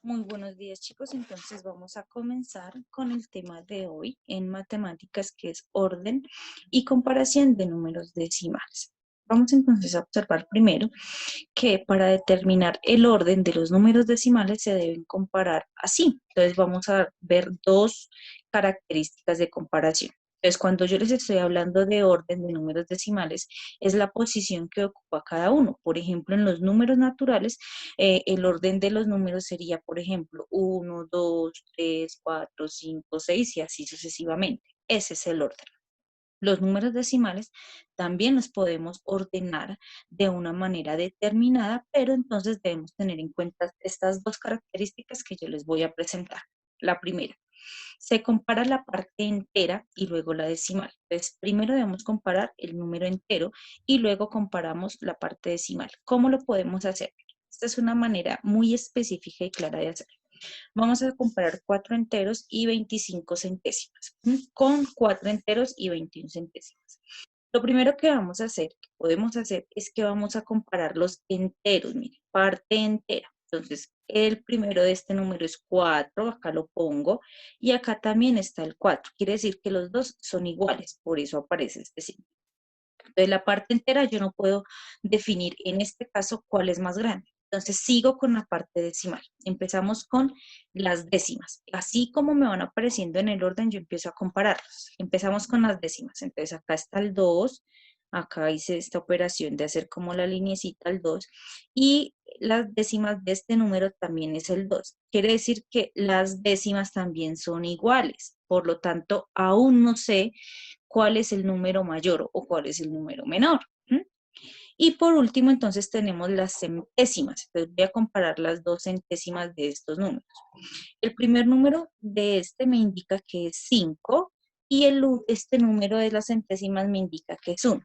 Muy buenos días, chicos. Entonces vamos a comenzar con el tema de hoy en matemáticas, que es orden y comparación de números decimales. Vamos entonces a observar primero que para determinar el orden de los números decimales se deben comparar así. Entonces vamos a ver dos características de comparación. Entonces, cuando yo les estoy hablando de orden de números decimales, es la posición que ocupa cada uno. Por ejemplo, en los números naturales, el orden de los números sería, por ejemplo, 1, 2, 3, 4, 5, 6 y así sucesivamente. Ese es el orden. Los números decimales también los podemos ordenar de una manera determinada, pero entonces debemos tener en cuenta estas dos características que yo les voy a presentar. La primera, se compara la parte entera y luego la decimal. Entonces, primero debemos comparar el número entero y luego comparamos la parte decimal. ¿Cómo lo podemos hacer? Esta es una manera muy específica y clara de hacerlo. Vamos a comparar 4 enteros y 25 centésimas con 4 enteros y 21 centésimas. Lo primero que vamos a hacer, que podemos hacer, es que vamos a comparar los enteros, mire, parte entera. Entonces, el primero de este número es 4, acá lo pongo, y acá también está el 4. Quiere decir que los dos son iguales, por eso aparece este signo. Entonces, la parte entera yo no puedo definir en este caso cuál es más grande. Entonces, sigo con la parte decimal. Empezamos con las décimas. Así como me van apareciendo en el orden, yo empiezo a compararlos. Empezamos con las décimas. Entonces, acá está el 2. Acá hice esta operación de hacer como la linecita al 2. Y las décimas de este número también es el 2. Quiere decir que las décimas también son iguales. Por lo tanto, aún no sé cuál es el número mayor o cuál es el número menor. Y por último, entonces tenemos las centésimas. Entonces voy a comparar las dos centésimas de estos números. El primer número de este me indica que es 5 y este número de las centésimas me indica que es 1.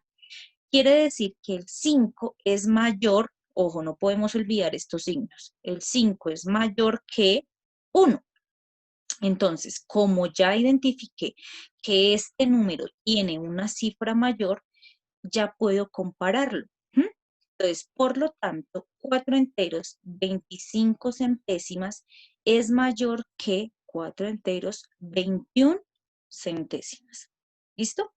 Quiere decir que el 5 es mayor, ojo, no podemos olvidar estos signos. El 5 es mayor que 1. Entonces, como ya identifiqué que este número tiene una cifra mayor, ya puedo compararlo. Entonces, por lo tanto, 4 enteros, 25 centésimas es mayor que 4 enteros, 21 centésimas. ¿Listo?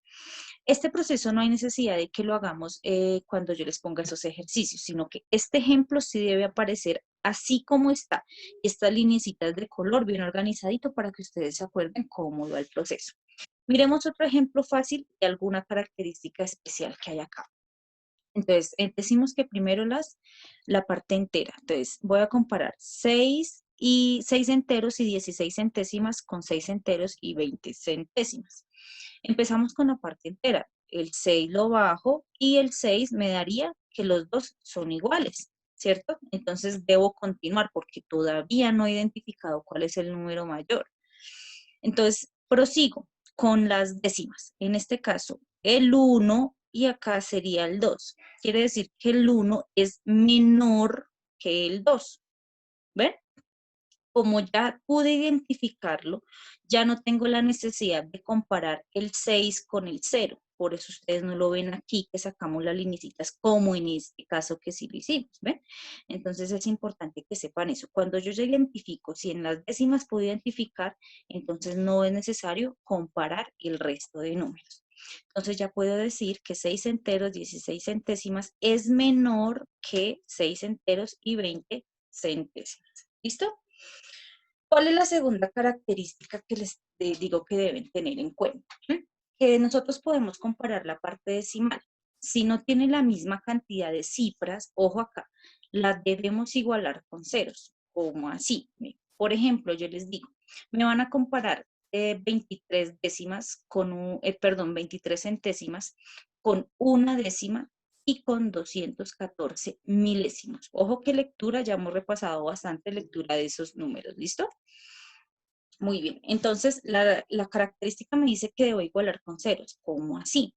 Este proceso no hay necesidad de que lo hagamos cuando yo les ponga esos ejercicios, sino que este ejemplo sí debe aparecer así como está. Estas lineecitas de color bien organizadito para que ustedes se acuerden cómo va el proceso. Miremos otro ejemplo fácil de alguna característica especial que hay acá. Entonces, decimos que primero la parte entera. Entonces, voy a comparar 6 enteros y 16 centésimas con 6 enteros y 20 centésimas. Empezamos con la parte entera. El 6 lo bajo y el 6 me daría que los dos son iguales, ¿cierto? Entonces, debo continuar porque todavía no he identificado cuál es el número mayor. Entonces, prosigo con las décimas. En este caso, el 1 y acá sería el 2. Quiere decir que el 1 es menor que el 2. ¿Ven? Como ya pude identificarlo, ya no tengo la necesidad de comparar el 6 con el 0. Por eso ustedes no lo ven aquí, que sacamos las linecitas como en este caso que sí lo hicimos, ¿ven? Entonces es importante que sepan eso. Cuando yo ya identifico, si en las décimas puedo identificar, entonces no es necesario comparar el resto de números. Entonces ya puedo decir que 6 enteros, 16 centésimas es menor que 6 enteros y 20 centésimas. ¿Listo? ¿Cuál es la segunda característica que les digo que deben tener en cuenta? Que nosotros podemos comparar la parte decimal. Si no tiene la misma cantidad de cifras, ojo acá, las debemos igualar con ceros. ¿Cómo así? Por ejemplo, yo les digo, me van a comparar 23 décimas con 23 centésimas con una décima y con 214 milésimos. Ojo que lectura, ya hemos repasado bastante lectura de esos números, ¿listo? Muy bien, entonces la característica me dice que debo igualar con ceros. ¿Cómo así?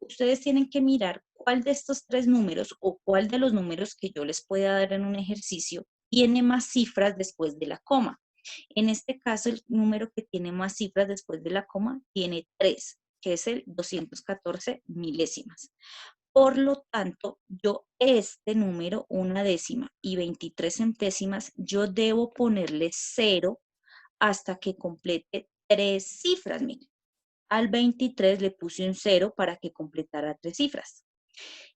Ustedes tienen que mirar cuál de estos tres números o cuál de los números que yo les pueda dar en un ejercicio tiene más cifras después de la coma. En este caso, el número que tiene más cifras después de la coma tiene 3, que es el 214 milésimas. Por lo tanto, yo este número, una décima y 23 centésimas, yo debo ponerle 0 hasta que complete 3 cifras. Miren, al 23 le puse un 0 para que completara 3 cifras.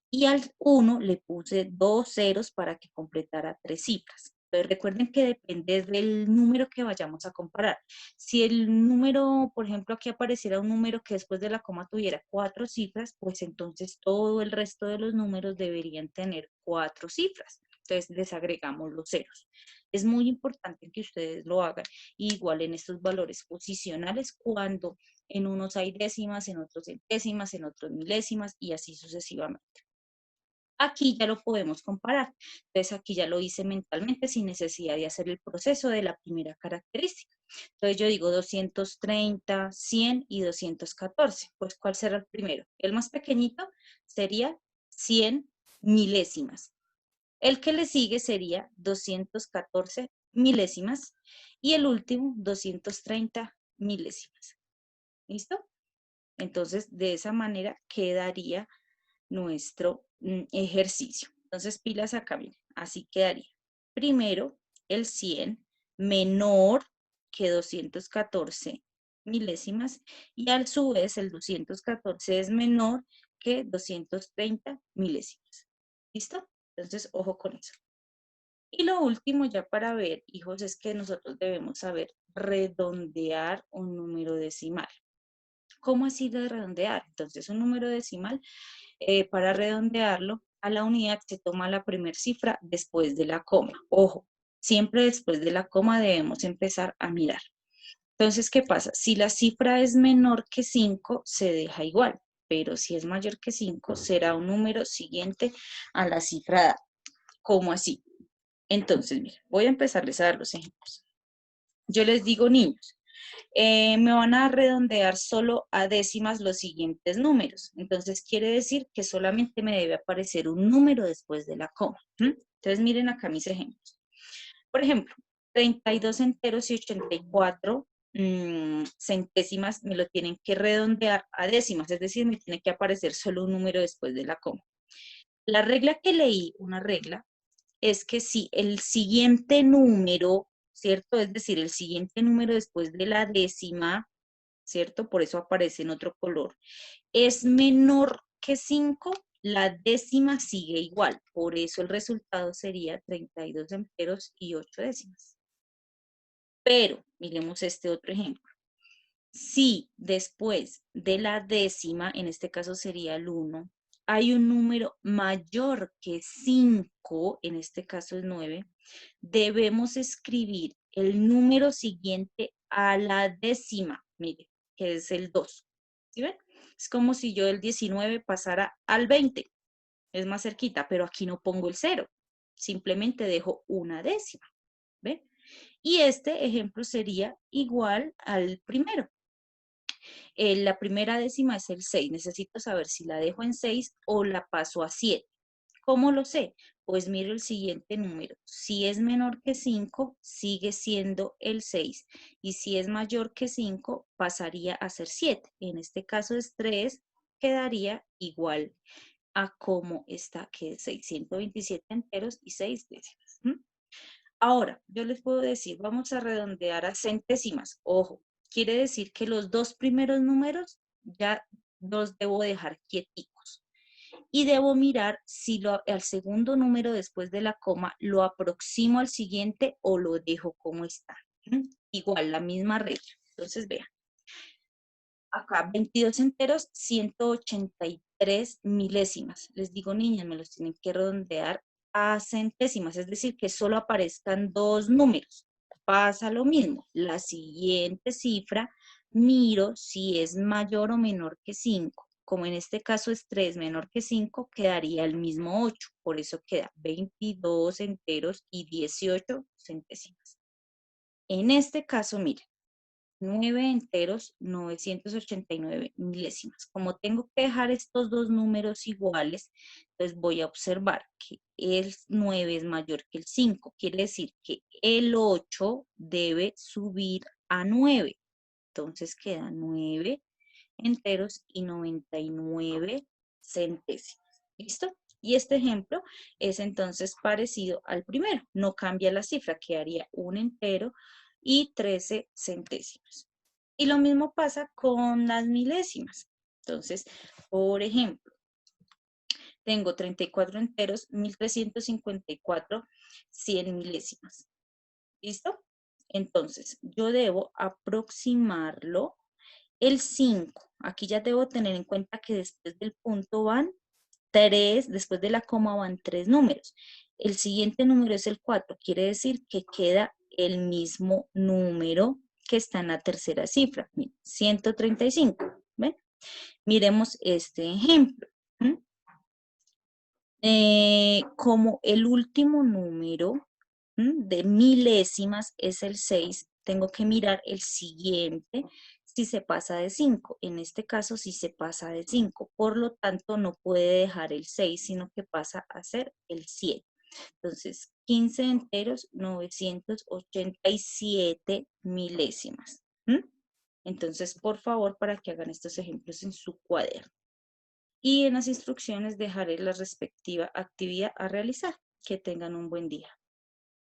Y al 1 le puse 2 ceros para que completara 3 cifras. Entonces recuerden que depende del número que vayamos a comparar. Si el número, por ejemplo, aquí apareciera un número que después de la coma tuviera 4 cifras, pues entonces todo el resto de los números deberían tener 4 cifras. Entonces les agregamos los ceros. Es muy importante que ustedes lo hagan. Igual en estos valores posicionales, cuando en unos hay décimas, en otros centésimas, en otros milésimas y así sucesivamente. Aquí ya lo podemos comparar. Entonces aquí ya lo hice mentalmente sin necesidad de hacer el proceso de la primera característica. Entonces yo digo 230, 100 y 214. Pues ¿cuál será el primero? El más pequeñito sería 100 milésimas. El que le sigue sería 214 milésimas y el último 230 milésimas. ¿Listo? Entonces de esa manera quedaría nuestro ejercicio. Entonces, pilas acá, miren, así quedaría. Primero, el 100 menor que 214 milésimas y a su vez el 214 es menor que 230 milésimas. ¿Listo? Entonces, ojo con eso. Y lo último ya para ver, hijos, es que nosotros debemos saber redondear un número decimal. ¿Cómo así de redondear? Entonces, un número decimal para redondearlo a la unidad se toma la primera cifra después de la coma. Ojo, siempre después de la coma debemos empezar a mirar. Entonces, ¿qué pasa? Si la cifra es menor que 5, se deja igual, pero si es mayor que 5, será un número siguiente a la cifra dada. ¿Cómo así? Entonces, mira, voy a empezarles a dar los ejemplos. Yo les digo, niños, me van a redondear solo a décimas los siguientes números. Entonces quiere decir que solamente me debe aparecer un número después de la coma. Entonces miren acá mis ejemplos. Por ejemplo, 32 enteros y 84 centésimas me lo tienen que redondear a décimas, es decir, me tiene que aparecer solo un número después de la coma. La regla que leí, una regla, es que si el siguiente número, ¿cierto? Es decir, el siguiente número después de la décima, ¿cierto? Por eso aparece en otro color. Es menor que 5, la décima sigue igual. Por eso el resultado sería 32 enteros y 8 décimas. Pero, miremos este otro ejemplo. Si después de la décima, en este caso sería el 1, hay un número mayor que 5, en este caso es 9, debemos escribir el número siguiente a la décima, mire, que es el 2. ¿Sí ven? Es como si yo del 19 pasara al 20. Es más cerquita, pero aquí no pongo el 0. Simplemente dejo una décima. ¿Ven? Y este ejemplo sería igual al primero. La primera décima es el 6. Necesito saber si la dejo en 6 o la paso a 7. ¿Cómo lo sé? Pues miro el siguiente número. Si es menor que 5, sigue siendo el 6. Y si es mayor que 5, pasaría a ser 7. En este caso es 3, quedaría igual a cómo está, que es 627 enteros y 6 décimas. Ahora, yo les puedo decir, vamos a redondear a centésimas. Ojo, quiere decir que los dos primeros números ya los debo dejar quieticos. Y debo mirar si al segundo número después de la coma lo aproximo al siguiente o lo dejo como está. Igual, la misma regla. Entonces, vean. Acá 22 enteros, 183 milésimas. Les digo, niñas, me los tienen que redondear a centésimas, es decir, que solo aparezcan dos números. Pasa lo mismo. La siguiente cifra, miro si es mayor o menor que 5. Como en este caso es 3 menor que 5, quedaría el mismo 8. Por eso queda 22 enteros y 18 centésimas. En este caso, miren. 9 enteros, 989 milésimas. Como tengo que dejar estos dos números iguales, entonces voy a observar que el 9 es mayor que el 5. Quiere decir que el 8 debe subir a 9. Entonces quedan 9 enteros y 99 centésimas. ¿Listo? Y este ejemplo es entonces parecido al primero. No cambia la cifra, quedaría un entero y 13 centésimas. Y lo mismo pasa con las milésimas. Entonces, por ejemplo, tengo 34 enteros, 1354, 100 milésimas. ¿Listo? Entonces, yo debo aproximarlo el 5. Aquí ya debo tener en cuenta que después del punto van 3, después de la coma van 3 números. El siguiente número es el 4, quiere decir que queda el mismo número que está en la tercera cifra, 135. ¿Ven? Miremos este ejemplo. Como el último número de milésimas es el 6, tengo que mirar el siguiente si se pasa de 5. En este caso, si se pasa de 5. Por lo tanto, no puede dejar el 6, sino que pasa a ser el 7. Entonces, 15 enteros, 987 milésimas. Entonces, por favor, para que hagan estos ejemplos en su cuaderno. Y en las instrucciones dejaré la respectiva actividad a realizar. Que tengan un buen día.